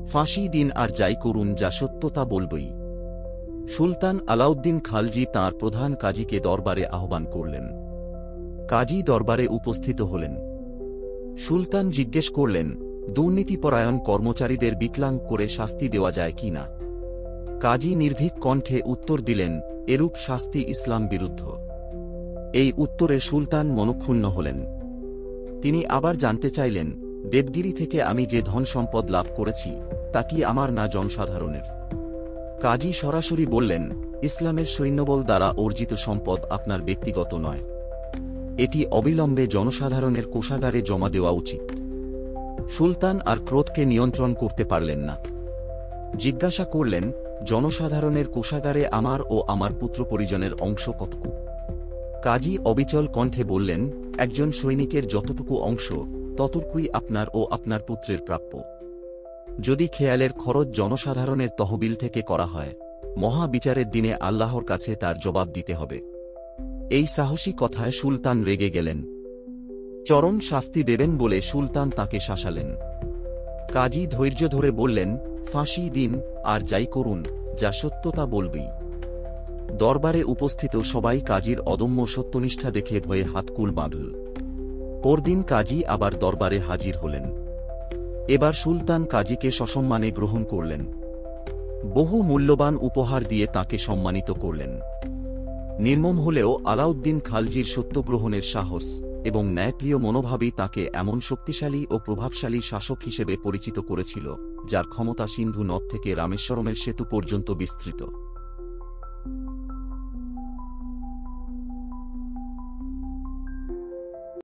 ফাঁসি দিন আর যাই করুন, যা সত্য তা বলবই। সুলতান আলাউদ্দিন খালজি তাঁর প্রধান কাজীকে দরবারে আহ্বান করলেন। কাজী দরবারে উপস্থিত হলেন। সুলতান জিজ্ঞেস করলেন, দুর্নীতিপরায়ণ কর্মচারীদের বিকলাং করে শাস্তি দেওয়া যায় কি না? কাজী নির্ভীক কণ্ঠে উত্তর দিলেন, এরূপ শাস্তি ইসলাম বিরুদ্ধ। এই উত্তরে সুলতান মনক্ষুণ্ণ হলেন। তিনি আবার জানতে চাইলেন, দেবগিরি থেকে আমি যে ধন সম্পদ লাভ করেছি তা কি আমার না জনসাধারণের? কাজী সরাসরি বললেন, ইসলামের সৈন্যবল দ্বারা অর্জিত সম্পদ আপনার ব্যক্তিগত নয়। এটি অবিলম্বে জনসাধারণের কোষাগারে জমা দেওয়া উচিত। সুলতান আর ক্রোধকে নিয়ন্ত্রণ করতে পারলেন না। জিজ্ঞাসা করলেন, জনসাধারণের কোষাগারে আমার ও আমার পুত্র পরিজনের অংশ কতটুকু? কাজী অবিচল কণ্ঠে বললেন, একজন সৈনিকের যতটুকু অংশ ততটুকুই আপনার ও আপনার পুত্রের প্রাপ্য। যদি খেয়ালের খরচ জনসাধারণের তহবিল থেকে করা হয়, মহাবিচারের দিনে আল্লাহর কাছে তার জবাব দিতে হবে। এই সাহসী কথায় সুলতান রেগে গেলেন। চরম শাস্তি দেবেন বলে সুলতান তাকে শাসালেন। কাজী ধৈর্য ধরে বললেন, ফাঁসি দিন আর যাই করুন, যা সত্য তা বলবই। দরবারে উপস্থিত সবাই কাজীর অদম্য সত্যনিষ্ঠা দেখে ভয়ে হাতকুল বাঁধল। পরদিন কাজী আবার দরবারে হাজির হলেন। এবার সুলতান কাজীকে সসম্মানে গ্রহণ করলেন। বহু মূল্যবান উপহার দিয়ে তাকে সম্মানিত করলেন। নির্মম হলেও আলাউদ্দিন খালজির সত্যগ্রহণের সাহস এবং ন্যায়প্রিয় মনোভাবই তাকে এমন শক্তিশালী ও প্রভাবশালী শাসক হিসেবে পরিচিত করেছিল, যার ক্ষমতা সিন্ধু নদ থেকে রামেশ্বরমের সেতু পর্যন্ত বিস্তৃত।